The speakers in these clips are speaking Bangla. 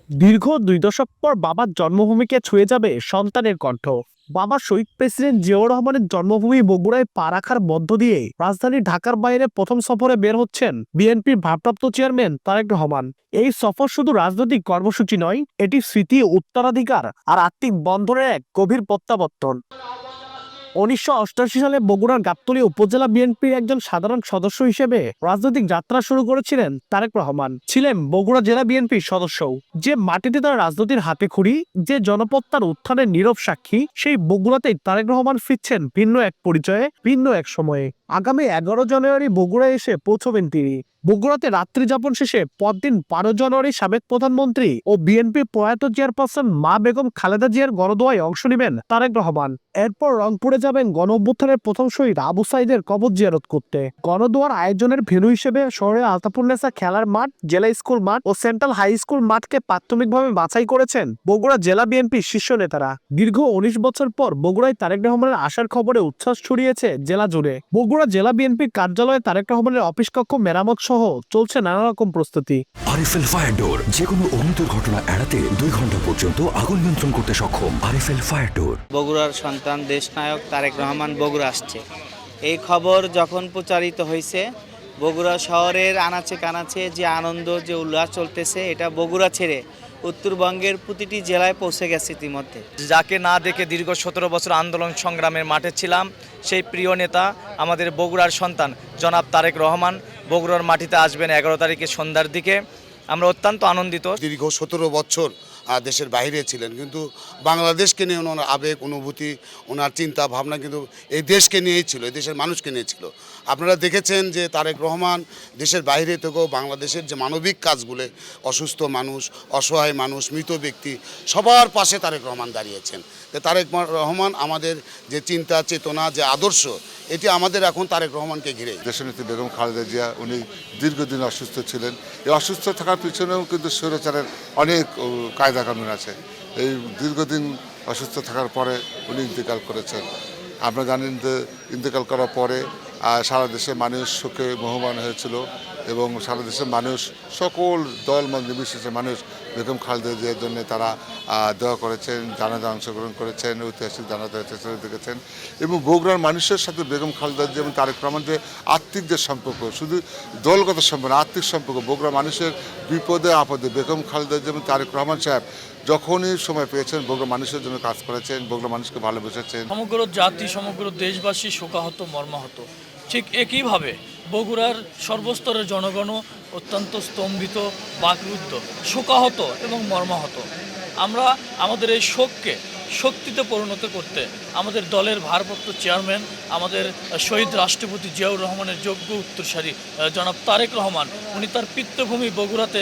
দীর্ঘ 2 দশক পর বাবার জন্মভূমিকে ছুঁয়ে যাবে সন্তানের কণ্ঠ। বাবা শহীদ প্রেসিডেন্ট জিয়াউর রহমানের জন্মভূমি বগুড়ায় পা রাখার মধ্য দিয়ে রাজধানী ঢাকার বাইরে প্রথম সফরে বের হচ্ছেন বিএনপির ভারপ্রাপ্ত চেয়ারম্যান তারেক রহমান। এই সফর শুধু রাজনৈতিক কর্মসূচি নয়, এটি স্মৃতি, উত্তরাধিকার আর আত্মিক বন্ধনের এক গভীর প্রত্যাবর্তন। 1988 সালে বগুড়ার গাবতলী উপজেলা বিএনপির একজন সাধারণ সদস্য হিসেবে রাজনৈতিক যাত্রা শুরু করেছিলেন তারেক রহমান। ছিলেন বগুড়া জেলা বিএনপির সদস্যও। যে মাটিতে তার রাজনীতির হাতেখড়ি, যে জনপদ তার উত্থানের নীরব সাক্ষী, সেই বগুড়াতেই তারেক রহমান ফিরছেন ভিন্ন এক পরিচয়ে, ভিন্ন এক সময়ে। আগামী 11 জানুয়ারি বগুড়ায় এসে পৌঁছবেন তিনি। বগুড়াতে রাত্রি যাপন শেষে পরদিন 12 জানুয়ারি সাবেক প্রধানমন্ত্রী ও বিএনপি প্রয়াত চেয়ারপারসন মা বেগম খালেদা জিয়ার গণদোয়ায় অংশ নেবেন তারেক রহমান। এরপর রংপুরে যাবেন গণঅভ্যুত্থানের প্রথম শহীদ আবু সাইদের কবর জিয়ারত করতে। গণদোয়ার আয়োজনের ভেন্যু হিসেবে শহরে আলতাপুরনেসা খেলার মাঠ, জেলা স্কুল মাঠ ও সেন্ট্রাল হাই স্কুল মাঠকে প্রাথমিকভাবে বাছাই করেছেন বগুড়া জেলা বিএনপির শীর্ষ নেতারা। দীর্ঘ 19 বছর পর বগুড়ায় তারেক রহমানের আসার খবরে উচ্ছ্বাস ছড়িয়েছে জেলা জুড়ে। বগুড়া জেলা বিএনপির কার্যালয়ে তারেক রহমানের অফিস কক্ষ মেরামত সহ চলছে নানা রকম প্রস্তুতি। আরএফএল ফায়ার ডোর যেকোনো অগ্নির ঘটনা এড়াতে 2 ঘন্টা পর্যন্ত আগুন নিয়ন্ত্রণ করতে সক্ষম। আরএফএল ফায়ার ডোর। বগুড়ার সন্তান দেশনায়ক তারেক রহমান বগুড়া আসছে, এই খবর যখন প্রচারিত হয়েছে, বগুড়া শহরের আনাচে কানাচে যে আনন্দ, যে উল্লাস চলতেছে, এটা বগুড়া ছেড়ে উত্তরবঙ্গের প্রতিটি জেলায় পৌঁছে গেছে ইতিমধ্যে। যাকে না দেখে দীর্ঘ 17 বছর আন্দোলন সংগ্রামের মাঠে ছিলাম, সেই প্রিয় নেতা আমাদের বগুড়ার সন্তান জনাব তারেক রহমান বগুড়ার মাটিতে আসবেন 11 তারিখে সন্ধ্যার দিকে। আমরা অত্যন্ত আনন্দিত। দীর্ঘ 17 বছর দেশের বাইরে ছিলেন, কিন্তু বাংলাদেশকে নিয়ে ওনার আবেগ, অনুভূতি, ওনার চিন্তা ভাবনা কিন্তু এই দেশকে নিয়েই ছিল, এই দেশের মানুষকে নিয়ে ছিল। আপনারা দেখেছেন যে তারেক রহমান দেশের বাইরে থেকেও বাংলাদেশের যে মানবিক কাজগুলো, অসুস্থ মানুষ, অসহায় মানুষ, মৃত ব্যক্তি, সবার পাশে তারেক রহমান দাঁড়িয়েছেন। তো তারেক রহমান আমাদের যে চিন্তা চেতনা, যে আদর্শ, এটি আমাদের এখন তারেক রহমানকে ঘিরে। দেশনেত্রী বেগম খালেদা জিয়া উনি দীর্ঘদিন অসুস্থ ছিলেন। এই অসুস্থ থাকার পিছনেও কিন্তু স্বৈরাচারের অনেক কায়দা কানুন আছে। এই দীর্ঘদিন অসুস্থ থাকার পরে উনি ইন্তেকাল করেছেন। আপনারা জানেন যে ইন্তেকাল করার পরে সারা দেশের মানুষ শোকে মোহমান হয়েছিল এবং সারা দেশের মানুষ, সকল দল মত নির্বিশেষে মানুষ বেগম খালেদা জিয়ার জন্য তারা দোয়া করেছেন, জানাজা অংশগ্রহণ করেছেন, ঐতিহাসিক জানাজা দেখেছেন। এবং বগুড়ার মানুষের সাথে বেগম খালেদা জিয়া এবং তারেক রহমান যে আত্মিক যে সম্পর্ক, শুধু দলগত সম্পর্ক, আত্মিক সম্পর্ক, বগুড়ার মানুষের বিপদে আপদে বেগম খালেদা জিয়া এবং তারেক রহমান সাহেব যখনই সময় পেয়েছেন বগুড়া মানুষের জন্য কাজ করেছেন, বগুড়া মানুষকে ভালোবেসেছেন। সমগ্র জাতি, সমগ্র দেশবাসী শোকাহত, মর্মাহত। ঠিক একইভাবে বগুড়ার সর্বস্তরের জনগণও অত্যন্ত স্তম্ভিত, বাকরুদ্ধ, শোকাহত এবং মর্মাহত। আমরা আমাদের এই শোককে শক্তিতে পরিণত করতে আমাদের দলের ভারপ্রাপ্ত চেয়ারম্যান, আমাদের শহীদ রাষ্ট্রপতি জিয়াউর রহমানের যোগ্য উত্তরসারী জনাব তারেক রহমান, উনি তার পিতৃভূমি বগুড়াতে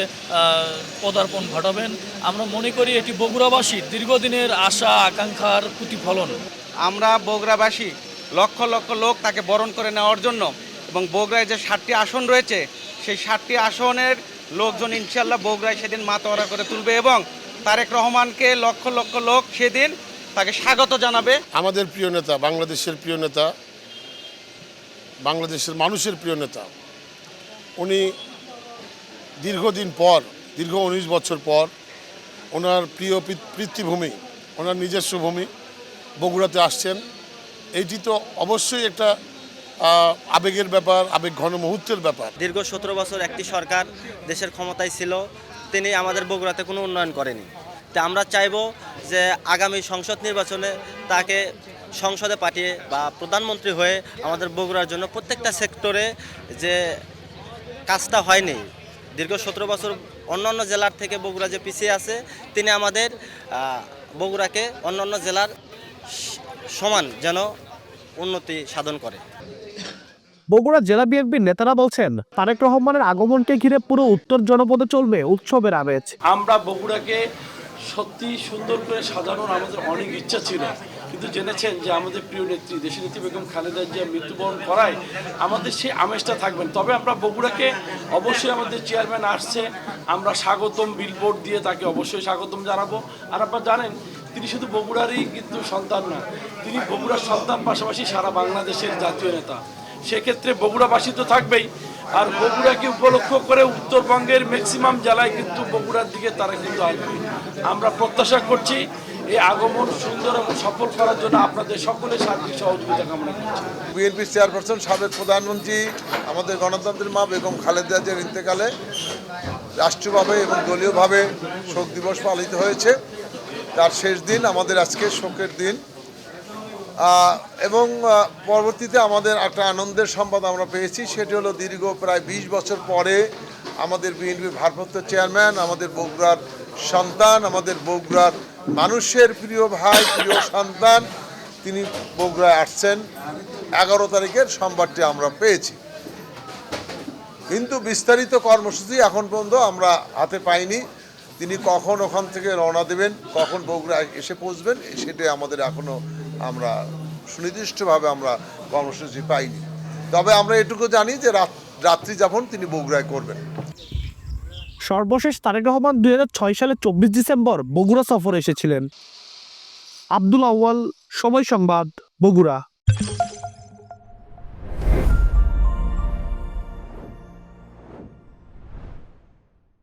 পদার্পণ ঘটাবেন। আমরা মনে করি এটি বগুড়াবাসীর দীর্ঘদিনের আশা আকাঙ্ক্ষার প্রতিফলন। আমরা বগুড়াবাসী লক্ষ লক্ষ লোক তাকে বরণ করে নেওয়ার জন্য, এবং বগুড়ায় যে 7টি আসন রয়েছে, সেই 7টি আসনের লোকজন ইনশাল্লাহ বগুড়ায় সেদিন মাতোয়ারা করে তুলবে এবং তারেক রহমানকে লক্ষ লক্ষ লোক সেদিন তাকে স্বাগত জানাবে। আমাদের প্রিয় নেতা, বাংলাদেশের প্রিয় নেতা, বাংলাদেশের মানুষের প্রিয় নেতা, উনি দীর্ঘদিন পর, দীর্ঘ 19 বছর পর ওনার প্রিয় পিতৃভূমি, ওনার নিজস্ব ভূমি বগুড়াতে আসছেন। এইটি তো অবশ্যই একটা আবেগের ব্যাপার, আবেগ ঘন মুহূর্তের ব্যাপার। দীর্ঘ 17 বছর একটি সরকার দেশের ক্ষমতায় ছিল, তিনি আমাদের বগুড়াতে কোনো উন্নয়ন করেনি। তা আমরা চাইব যে আগামী সংসদ নির্বাচনে তাকে সংসদে পাঠিয়ে বা প্রধানমন্ত্রী হয়ে আমাদের বগুড়ার জন্য প্রত্যেকটা সেক্টরে যে কাজটা হয়নি, দীর্ঘ 17 বছর অন্যান্য জেলার থেকে বগুড়া যে পিছিয়ে আছে, তিনি আমাদের বগুড়াকে অন্যান্য জেলার সমান যেন উন্নতি সাধন করে। বগুড়া জেলা বিএনপির নেতারা বলছেন, তারেক রহমানের আগমনকে ঘিরে পুরো উত্তর জনপদে চলবে উৎসবের আমেজ। আমরা বগুড়াকে সত্যি সুন্দর করে সাজানোর আমাদের অনেক ইচ্ছা ছিল, কিন্তু জেনেছেন যে আমাদের প্রিয় নেত্রী দেশনেত্রী বেগম খালেদা জিয়া মৃত্যুবরণ করায় আমাদের সেই আমেজটা থাকবেন। তবে আমরা বগুড়াকে অবশ্যই, আমাদের চেয়ারম্যান আসছে, আমরা স্বাগতম বিলবোর্ড দিয়ে তাকে অবশ্যই স্বাগতম জানাবো। আর আপনারা জানেন তিনি শুধু বগুড়ারই কিন্তু সন্তান না, তিনি বগুড়ার সন্তান পাশাপাশি সারা বাংলাদেশের জাতীয় নেতা। সেক্ষেত্রে বগুড়াবাসী তো থাকবেই, আর বগুড়াকে উপলক্ষ করে উত্তরবঙ্গের ম্যাক্সিমাম জেলায় কিন্তু বগুড়ার দিকে তারা কিন্তু আসবে। আমরা প্রত্যাশা করছি এই আগমন সুন্দর এবং সফল করার জন্য আপনাদের সকলের সার্বিক সহযোগিতা কামনা করছি। বিএনপির চেয়ারপারসন সাবেক প্রধানমন্ত্রী আমাদের গণতন্ত্রের মা বেগম খালেদা জিয়ার ইন্তেকালে রাষ্ট্রীয়ভাবে এবং দলীয়ভাবে শোক দিবস পালিত হয়েছে। তার শেষ দিন আমাদের আজকে শোকের দিন এবং পরবর্তীতে আমাদের একটা আনন্দের সংবাদ আমরা পেয়েছি, সেটি হলো দীর্ঘ প্রায় 20 বছর পরে আমাদের বিএনপির ভারপ্রাপ্ত চেয়ারম্যান, আমাদের বগুড়ার সন্তান, আমাদের বগুড়ার মানুষের প্রিয় ভাই, প্রিয় সন্তান, তিনি বগুড়ায় আসছেন। 11 তারিখের সংবাদটি আমরা পেয়েছি, কিন্তু বিস্তারিত কর্মসূচি এখন পর্যন্ত আমরা হাতে পাইনি। তিনি কখন ওখান থেকে রওনা দেবেন, কখন বগুড়ায় এসে পৌঁছবেন, সেটাই আমাদের এখনও আমরা সুনির্দিষ্টভাবে আমরা কর্মসূচি পাইনি। তবে আমরা এটুকু জানি যে রাত্রি যাপন তিনি বগুড়ায় করবেন। সর্বশেষ তারেক রহমান 2006 সালে 24 ডিসেম্বর বগুড়া সফরে এসেছিলেন। আব্দুল আউয়াল, সময় সংবাদ, বগুড়া।